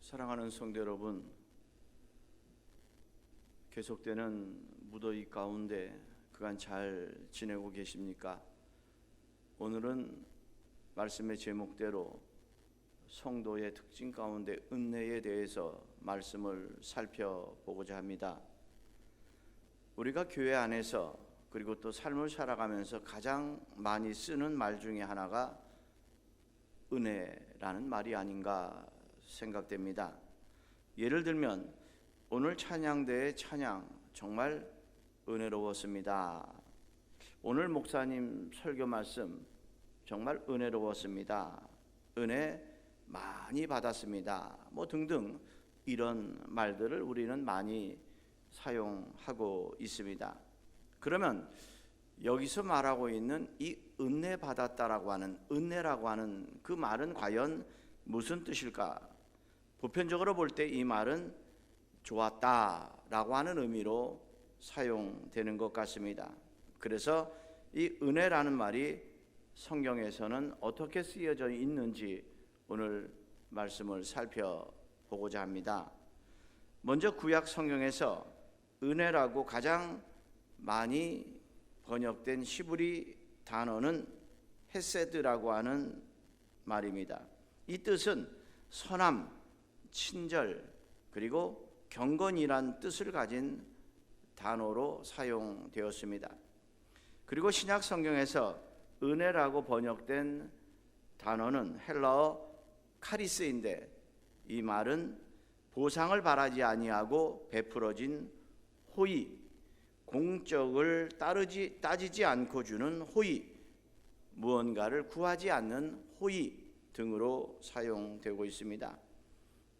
사랑하는 성도 여러분, 계속되는 무더위 가운데 그간 잘 지내고 계십니까? 오늘은 말씀의 제목대로 성도의 특징 가운데 은혜에 대해서 말씀을 살펴보고자 합니다. 우리가 교회 안에서 그리고 또 삶을 살아가면서 가장 많이 쓰는 말 중에 하나가 은혜라는 말이 아닌가 생각됩니다. 예를 들면 오늘 찬양대의 찬양 정말 은혜로웠습니다. 오늘 목사님 설교 말씀 정말 은혜로웠습니다. 은혜 많이 받았습니다. 등등 이런 말들을 우리는 많이 사용하고 있습니다. 그러면 여기서 말하고 있는 이 은혜 받았다라고 하는 은혜라고 하는 그 말은 과연 무슨 뜻일까? 보편적으로 볼 때 이 말은 좋았다라고 하는 의미로 사용되는 것 같습니다. 그래서 이 은혜라는 말이 성경에서는 어떻게 쓰여져 있는지 오늘 말씀을 살펴보고자 합니다. 먼저 구약 성경에서 은혜라고 가장 많이 번역된 히브리 단어는 헤세드라고 하는 말입니다. 이 뜻은 선함, 친절, 그리고 경건이란 뜻을 가진 단어로 사용되었습니다. 그리고 신약 성경에서 은혜라고 번역된 단어는 헬라어 카리스인데 이 말은 보상을 바라지 아니하고 베풀어진 호의, 공적을 따지지 않고 주는 호의, 무언가를 구하지 않는 호의 등으로 사용되고 있습니다.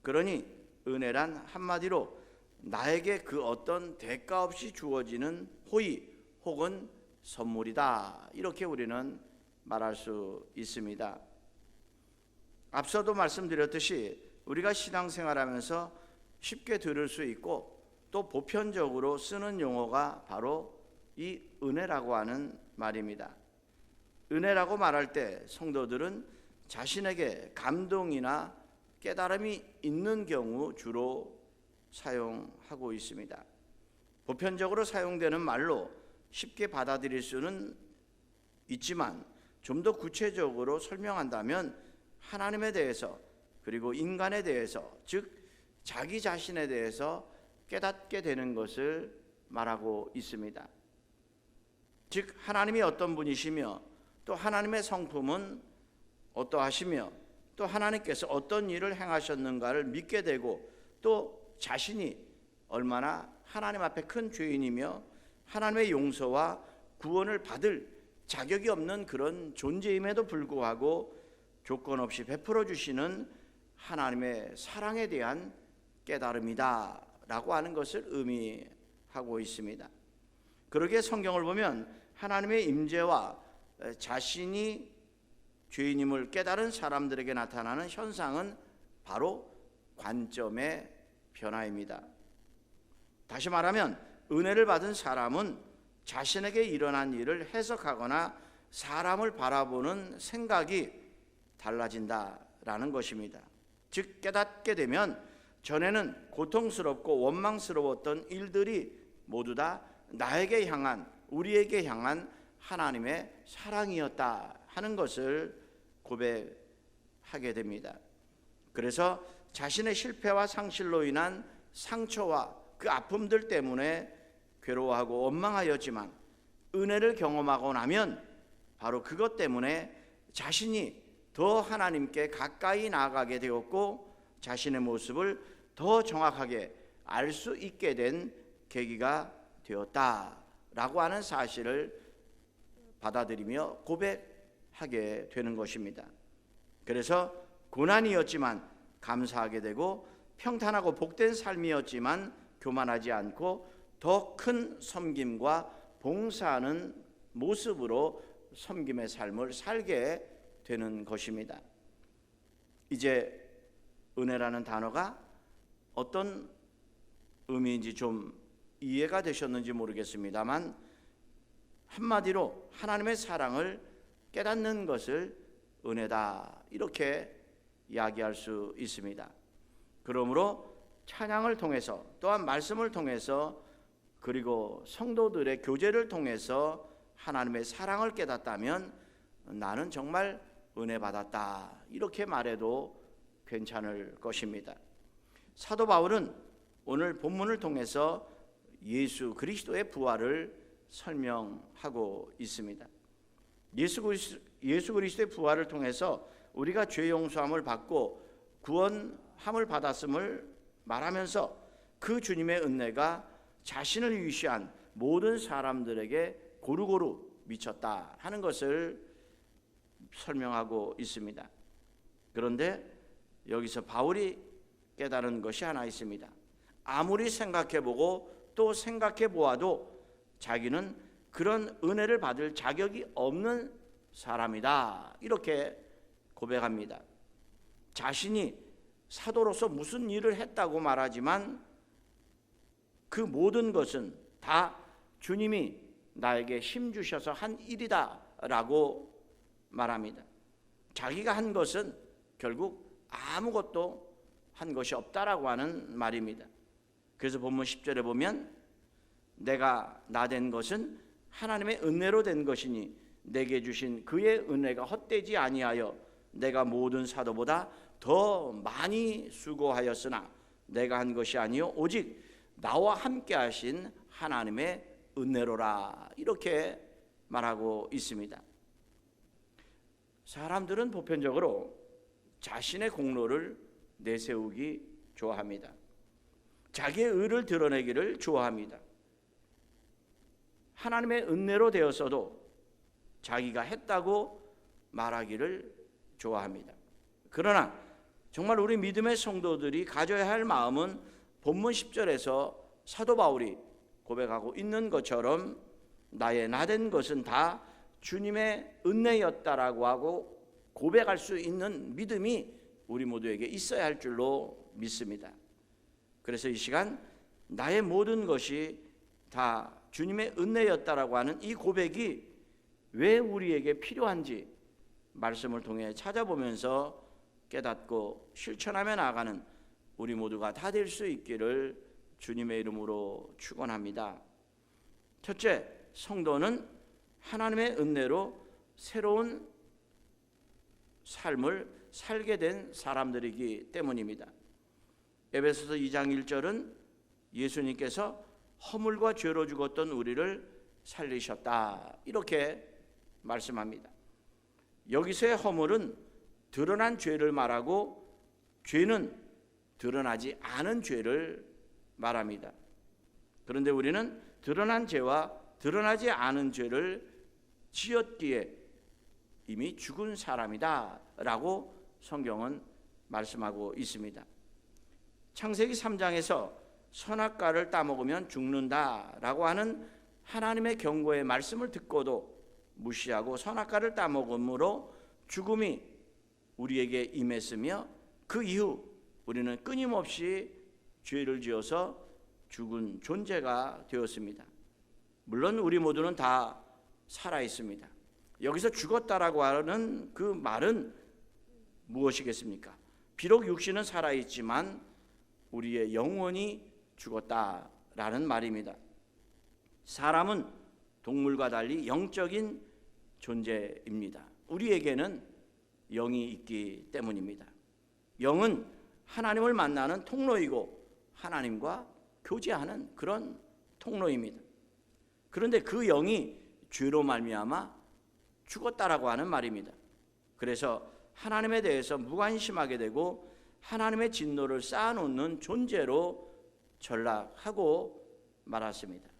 그러니 은혜란 한마디로 나에게 그 어떤 대가 없이 주어지는 호의 혹은 선물이다, 이렇게 우리는 말할 수 있습니다. 앞서도 말씀드렸듯이 우리가 신앙생활하면서 쉽게 들을 수 있고 또 보편적으로 쓰는 용어가 바로 이 은혜라고 하는 말입니다. 은혜라고 말할 때 성도들은 자신에게 감동이나 깨달음이 있는 경우 주로 사용하고 있습니다. 보편적으로 사용되는 말로 쉽게 받아들일 수는 있지만 좀 더 구체적으로 설명한다면 하나님에 대해서 그리고 인간에 대해서, 즉 자기 자신에 대해서 깨닫게 되는 것을 말하고 있습니다. 즉 하나님이 어떤 분이시며 또 하나님의 성품은 어떠하시며 또 하나님께서 어떤 일을 행하셨는가를 믿게 되고 또 자신이 얼마나 하나님 앞에 큰 죄인이며 하나님의 용서와 구원을 받을 자격이 없는 그런 존재임에도 불구하고 조건 없이 베풀어 주시는 하나님의 사랑에 대한 깨달음이다 라고 하는 것을 의미하고 있습니다. 그러기에 성경을 보면 하나님의 임재와 자신이 죄인임을 깨달은 사람들에게 나타나는 현상은 바로 관점의 변화입니다. 다시 말하면 은혜를 받은 사람은 자신에게 일어난 일을 해석하거나 사람을 바라보는 생각이 달라진다라는 것입니다. 즉 깨닫게 되면 전에는 고통스럽고 원망스러웠던 일들이 모두 다 나에게 향한, 우리에게 향한 하나님의 사랑이었다 하는 것을 고백하게 됩니다. 그래서 자신의 실패와 상실로 인한 상처와 그 아픔들 때문에 괴로워하고 원망하였지만 은혜를 경험하고 나면 바로 그것 때문에 자신이 더 하나님께 가까이 나아가게 되었고 자신의 모습을 더 정확하게 알 수 있게 된 계기가 되었다라고 하는 사실을 받아들이며 고백하게 되는 것입니다. 그래서 고난이었지만 감사하게 되고 평탄하고 복된 삶이었지만 교만하지 않고 더 큰 섬김과 봉사하는 모습으로 섬김의 삶을 살게 되는 것입니다. 이제 은혜라는 단어가 어떤 의미인지 좀 이해가 되셨는지 모르겠습니다만 한마디로 하나님의 사랑을 깨닫는 것을 은혜다, 이렇게 이야기할 수 있습니다. 그러므로 찬양을 통해서, 또한 말씀을 통해서, 그리고 성도들의 교제를 통해서 하나님의 사랑을 깨닫다면 나는 정말 은혜 받았다, 이렇게 말해도 괜찮을 것입니다. 사도 바울은 오늘 본문을 통해서 예수 그리스도의 부활을 설명하고 있습니다. 예수 그리스도의 부활을 통해서 우리가 죄 용서함을 받고 구원함을 받았음을 말하면서 그 주님의 은혜가 자신을 위시한 모든 사람들에게 고루고루 미쳤다 하는 것을 설명하고 있습니다. 그런데 여기서 바울이 깨달은 것이 하나 있습니다. 아무리 생각해보고 또 생각해보아도 자기는 그런 은혜를 받을 자격이 없는 사람이다, 이렇게 고백합니다. 자신이 사도로서 무슨 일을 했다고 말하지만 그 모든 것은 다 주님이 나에게 힘 주셔서 한 일이다 라고 말합니다. 자기가 한 것은 결국 아무것도 한 것이 없다라고 하는 말입니다. 그래서 본문 10절에 보면 내가 나된 것은 하나님의 은혜로 된 것이니 내게 주신 그의 은혜가 헛되지 아니하여 내가 모든 사도보다 더 많이 수고하였으나 내가 한 것이 아니요 오직 나와 함께 하신 하나님의 은혜로라, 이렇게 말하고 있습니다. 사람들은 보편적으로 자신의 공로를 내세우기 좋아합니다. 자기의 의를 드러내기를 좋아합니다. 하나님의 은혜로 되었어도 자기가 했다고 말하기를 좋아합니다. 그러나 정말 우리 믿음의 성도들이 가져야 할 마음은 본문 10절에서 사도 바울이 고백하고 있는 것처럼 나의 나된 것은 다 주님의 은혜였다라고 하고 고백할 수 있는 믿음이 우리 모두에게 있어야 할 줄로 믿습니다. 그래서 이 시간 나의 모든 것이 다 주님의 은혜였다라고 하는 이 고백이 왜 우리에게 필요한지 말씀을 통해 찾아보면서 깨닫고 실천하며 나아가는 우리 모두가 다 될 수 있기를 주님의 이름으로 축원합니다. 첫째, 성도는 하나님의 은혜로 새로운 삶을 살게 된 사람들이기 때문입니다. 에베소서 2장 1절은 예수님께서 허물과 죄로 죽었던 우리를 살리셨다, 이렇게 말씀합니다. 여기서의 허물은 드러난 죄를 말하고 죄는 드러나지 않은 죄를 말합니다. 그런데 우리는 드러난 죄와 드러나지 않은 죄를 지었기에 이미 죽은 사람이다 라고 성경은 말씀하고 있습니다. 창세기 3장에서 선악과를 따먹으면 죽는다라고 하는 하나님의 경고의 말씀을 듣고도 무시하고 선악과를 따먹음으로 죽음이 우리에게 임했으며 그 이후 우리는 끊임없이 죄를 지어서 죽은 존재가 되었습니다. 물론 우리 모두는 다 살아 있습니다. 여기서 죽었다라고 하는 그 말은 무엇이겠습니까? 비록 육신은 살아 있지만 우리의 영혼이 죽었다라는 말입니다. 사람은 동물과 달리 영적인 존재입니다. 우리에게는 영이 있기 때문입니다. 영은 하나님을 만나는 통로이고 하나님과 교제하는 그런 통로입니다. 그런데 그 영이 죄로 말미암아 죽었다라고 하는 말입니다. 그래서 하나님에 대해서 무관심하게 되고 하나님의 진노를 쌓아놓는 존재로 전락하고 말았습니다.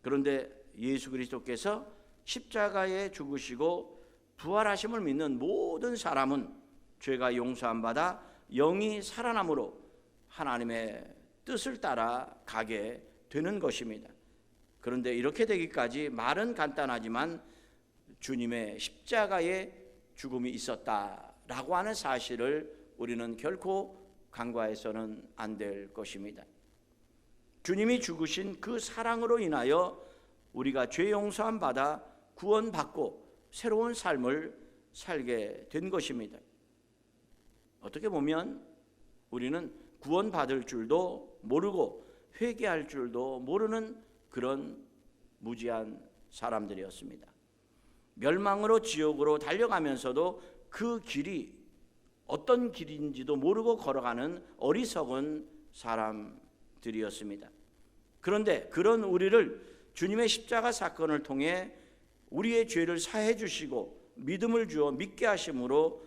그런데 예수 그리스도께서 십자가에 죽으시고 부활하심을 믿는 모든 사람은 죄가 용서함 받아 영이 살아남으로 하나님의 뜻을 따라 가게 되는 것입니다. 그런데 이렇게 되기까지 말은 간단하지만 주님의 십자가의 죽음이 있었다라고 하는 사실을 우리는 결코 간과해서는 안 될 것입니다. 주님이 죽으신 그 사랑으로 인하여 우리가 죄 용서함 받아 구원받고 새로운 삶을 살게 된 것입니다. 어떻게 보면 우리는 구원받을 줄도 모르고 회개할 줄도 모르는 그런 무지한 사람들이었습니다. 멸망으로 지옥으로 달려가면서도 그 길이 어떤 길인지도 모르고 걸어가는 어리석은 사람들이었습니다. 그런데 그런 우리를 주님의 십자가 사건을 통해 우리의 죄를 사해 주시고 믿음을 주어 믿게 하심으로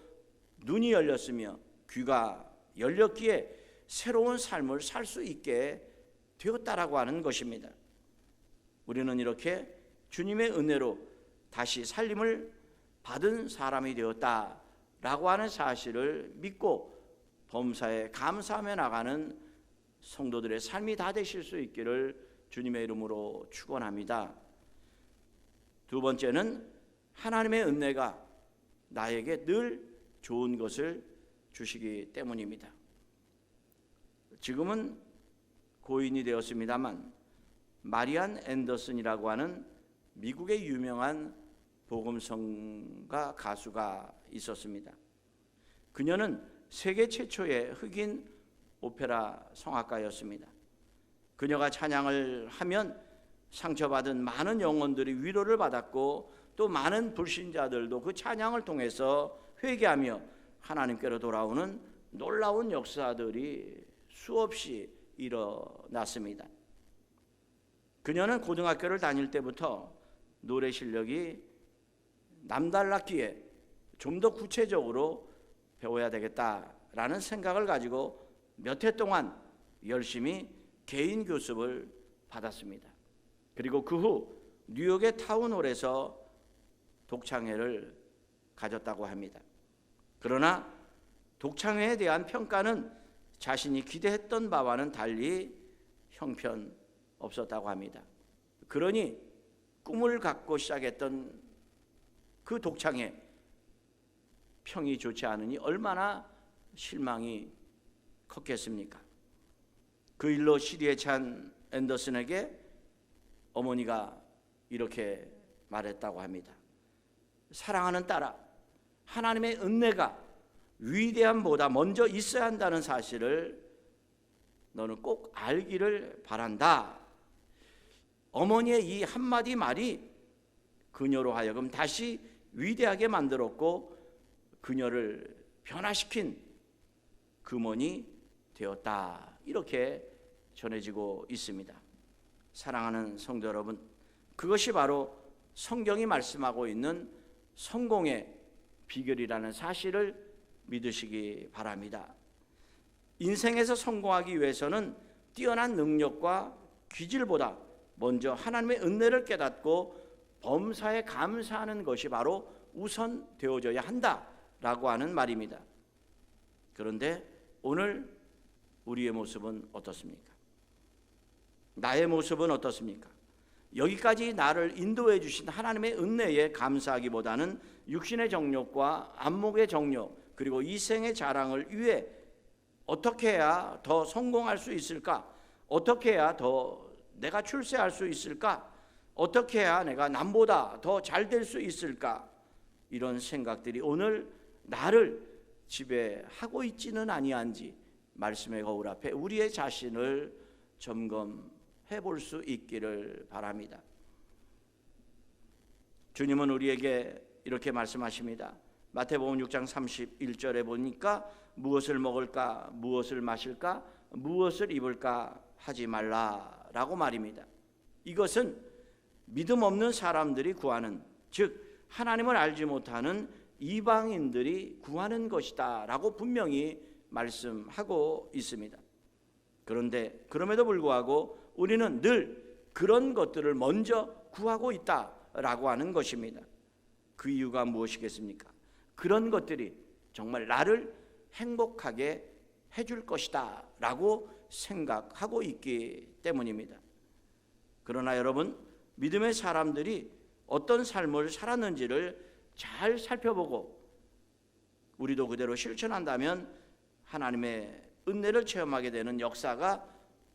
눈이 열렸으며 귀가 열렸기에 새로운 삶을 살 수 있게 되었다라고 하는 것입니다. 우리는 이렇게 주님의 은혜로 다시 살림을 받은 사람이 되었다라고 하는 사실을 믿고 범사에 감사하며 나가는 성도들의 삶이 다 되실 수 있기를 주님의 이름으로 축원합니다. 두 번째는 하나님의 은혜가 나에게 늘 좋은 것을 주시기 때문입니다. 지금은 고인이 되었습니다만 마리안 앤더슨이라고 하는 미국의 유명한 복음성가 가수가 있었습니다. 그녀는 세계 최초의 흑인 오페라 성악가였습니다. 그녀가 찬양을 하면 상처받은 많은 영혼들이 위로를 받았고 또 많은 불신자들도 그 찬양을 통해서 회개하며 하나님께로 돌아오는 놀라운 역사들이 수없이 일어났습니다. 그녀는 고등학교를 다닐 때부터 노래 실력이 남달랐기에 좀 더 구체적으로 배워야 되겠다라는 생각을 가지고 몇 해 동안 열심히 개인 교습을 받았습니다. 그리고 그 후 뉴욕의 타운홀에서 독창회를 가졌다고 합니다. 그러나 독창회에 대한 평가는 자신이 기대했던 바와는 달리 형편없었다고 합니다. 그러니 꿈을 갖고 시작했던 그 독창회 평이 좋지 않으니 얼마나 실망이 컸겠습니까? 그 일로 시리에 찬 앤더슨에게 어머니가 이렇게 말했다고 합니다. 사랑하는 딸아, 하나님의 은혜가 위대함보다 먼저 있어야 한다는 사실을 너는 꼭 알기를 바란다. 어머니의 이 한마디 말이 그녀로 하여금 다시 위대하게 만들었고 그녀를 변화시킨 금원이 되었다. 이렇게 전해지고 있습니다. 사랑하는 성도 여러분, 그것이 바로 성경이 말씀하고 있는 성공의 비결이라는 사실을 믿으시기 바랍니다. 인생에서 성공하기 위해서는 뛰어난 능력과 기질보다 먼저 하나님의 은혜를 깨닫고 범사에 감사하는 것이 바로 우선 되어져야 한다라고 하는 말입니다. 그런데 오늘 우리의 모습은 어떻습니까? 나의 모습은 어떻습니까? 여기까지 나를 인도해 주신 하나님의 은혜에 감사하기보다는 육신의 정욕과 안목의 정욕 그리고 이생의 자랑을 위해 어떻게 해야 더 성공할 수 있을까? 어떻게 해야 더 내가 출세할 수 있을까? 어떻게 해야 내가 남보다 더 잘 될 수 있을까? 이런 생각들이 오늘 나를 지배하고 있지는 아니한지 말씀의 거울 앞에 우리의 자신을 점검해 볼 수 있기를 바랍니다. 주님은 우리에게 이렇게 말씀하십니다. 마태복음 6장 31절에 보니까 무엇을 먹을까, 무엇을 마실까, 무엇을 입을까 하지 말라라고 말입니다. 이것은 믿음 없는 사람들이 구하는, 즉 하나님을 알지 못하는 이방인들이 구하는 것이다 라고 분명히 말씀하고 있습니다. 그런데 그럼에도 불구하고 우리는 늘 그런 것들을 먼저 구하고 있다라고 하는 것입니다. 그 이유가 무엇이겠습니까? 그런 것들이 정말 나를 행복하게 해줄 것이다 라고 생각하고 있기 때문입니다. 그러나 여러분, 믿음의 사람들이 어떤 삶을 살았는지를 잘 살펴보고 우리도 그대로 실천한다면 하나님의 은혜를 체험하게 되는 역사가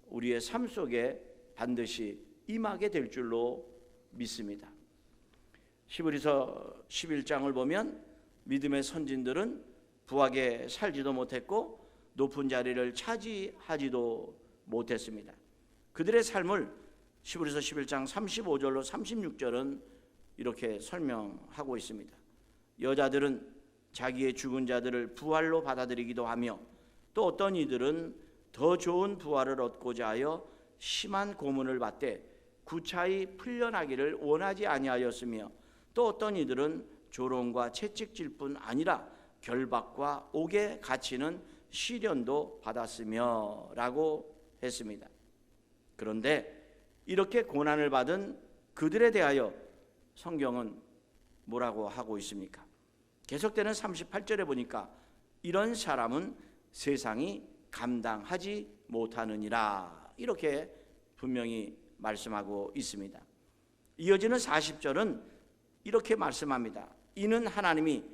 우리의 삶 속에 반드시 임하게 될 줄로 믿습니다. 히브리서 11장을 보면 믿음의 선진들은 부하게 살지도 못했고 높은 자리를 차지하지도 못했습니다. 그들의 삶을 히브리서 11장 35절로 36절은 이렇게 설명하고 있습니다. 여자들은 자기의 죽은 자들을 부활로 받아들이기도 하며 또 어떤 이들은 더 좋은 부활을 얻고자 하여 심한 고문을 받되 구차히 풀려나기를 원하지 아니하였으며 또 어떤 이들은 조롱과 채찍질 뿐 아니라 결박과 옥에 갇히는 시련도 받았으며 라고 했습니다. 그런데 이렇게 고난을 받은 그들에 대하여 성경은 뭐라고 하고 있습니까? 계속되는 38절에 보니까 이런 사람은 세상이 감당하지 못하느니라 이렇게 분명히 말씀하고 있습니다. 이어지는 40절은 이렇게 말씀합니다. 이는 하나님이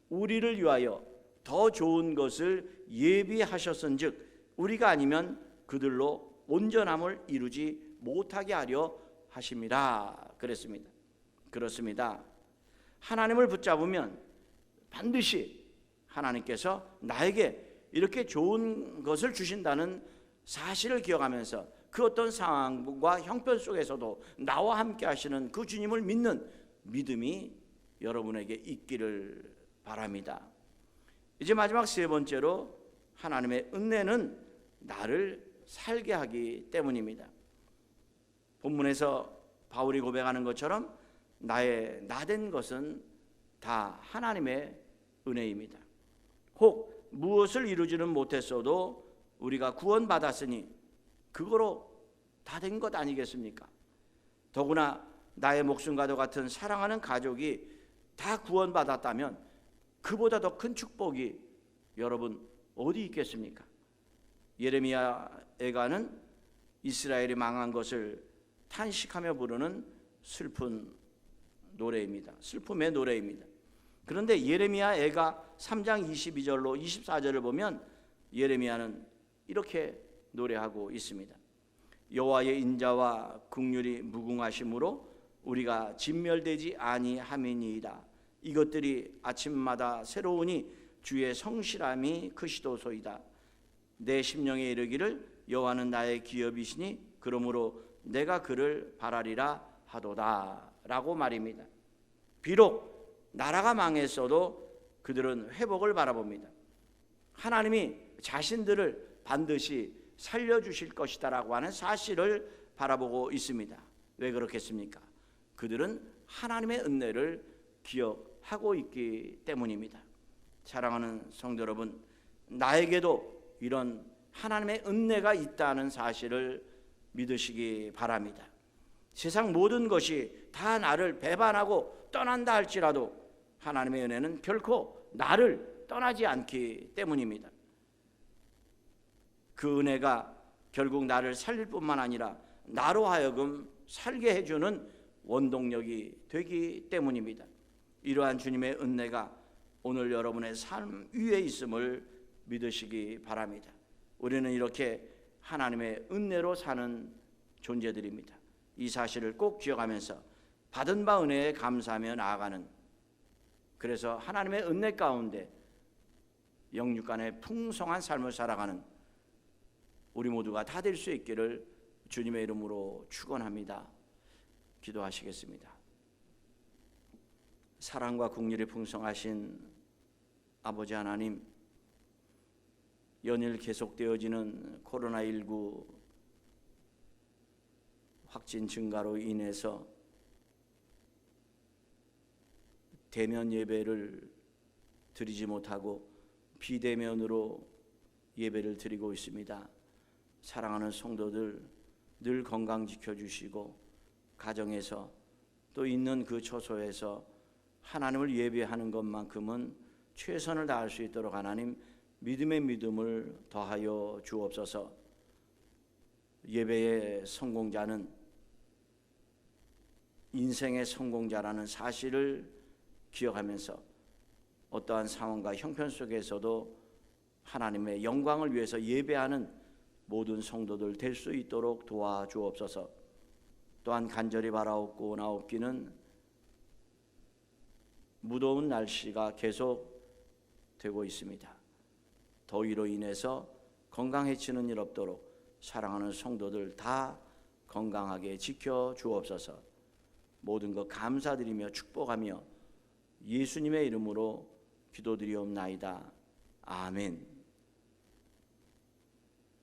우리를 위하여 더 좋은 것을 예비하셨은즉 우리가 아니면 그들로 온전함을 이루지 못하게 하려 하심이라 그랬습니다. 그렇습니다. 하나님을 붙잡으면 반드시 하나님께서 나에게 이렇게 좋은 것을 주신다는 사실을 기억하면서 그 어떤 상황과 형편 속에서도 나와 함께 하시는 그 주님을 믿는 믿음이 여러분에게 있기를 바랍니다. 이제 마지막 세 번째로 하나님의 은혜는 나를 살게 하기 때문입니다. 본문에서 바울이 고백하는 것처럼 나의 나된 것은 다 하나님의 은혜입니다. 혹 무엇을 이루지는 못했어도 우리가 구원받았으니 그거로 다 된 것 아니겠습니까? 더구나 나의 목숨과도 같은 사랑하는 가족이 다 구원받았다면 그보다 더 큰 축복이 여러분 어디 있겠습니까? 예레미야 애가는 이스라엘이 망한 것을 탄식하며 부르는 슬픈 노래입니다. 슬픔의 노래입니다. 그런데 예레미야 애가 3장 22절로 24절을 보면 예레미야는 이렇게 노래하고 있습니다. 여호와의 인자와 긍휼이 무궁하심으로 우리가 진멸되지 아니함이니이다. 이것들이 아침마다 새로우니 주의 성실함이 크시도소이다. 내 심령에 이르기를 여호와는 나의 기업이시니 그러므로 내가 그를 바라리라 하도다 라고 말입니다. 비록 나라가 망했어도 그들은 회복을 바라봅니다. 하나님이 자신들을 반드시 살려주실 것이다 라고 하는 사실을 바라보고 있습니다. 왜 그렇겠습니까? 그들은 하나님의 은혜를 기억하고 있기 때문입니다. 사랑하는 성도 여러분, 나에게도 이런 하나님의 은혜가 있다는 사실을 믿으시기 바랍니다. 세상 모든 것이 다 나를 배반하고 떠난다 할지라도 하나님의 은혜는 결코 나를 떠나지 않기 때문입니다. 그 은혜가 결국 나를 살릴 뿐만 아니라 나로 하여금 살게 해주는 원동력이 되기 때문입니다. 이러한 주님의 은혜가 오늘 여러분의 삶 위에 있음을 믿으시기 바랍니다. 우리는 이렇게 하나님의 은혜로 사는 존재들입니다. 이 사실을 꼭 기억하면서 받은 바 은혜에 감사하며 나아가는, 그래서 하나님의 은혜 가운데 영육간의 풍성한 삶을 살아가는 우리 모두가 다 될 수 있기를 주님의 이름으로 축원합니다. 기도하시겠습니다. 사랑과 긍휼이 풍성하신 아버지 하나님, 연일 계속되어지는 코로나19 확진 증가로 인해서 대면 예배를 드리지 못하고 비대면으로 예배를 드리고 있습니다. 사랑하는 성도들 늘 건강 지켜주시고 가정에서 또 있는 그 처소에서 하나님을 예배하는 것만큼은 최선을 다할 수 있도록 하나님 믿음의 믿음을 더하여 주옵소서. 예배의 성공자는 인생의 성공자라는 사실을 기억하면서 어떠한 상황과 형편 속에서도 하나님의 영광을 위해서 예배하는 모든 성도들 될 수 있도록 도와주옵소서. 또한 간절히 바라옵기는 무더운 날씨가 계속 되고 있습니다. 더위로 인해서 건강해지는 일 없도록 사랑하는 성도들 다 건강하게 지켜 주옵소서. 모든 것 감사드리며 축복하며 예수님의 이름으로 기도드리옵나이다. 아멘.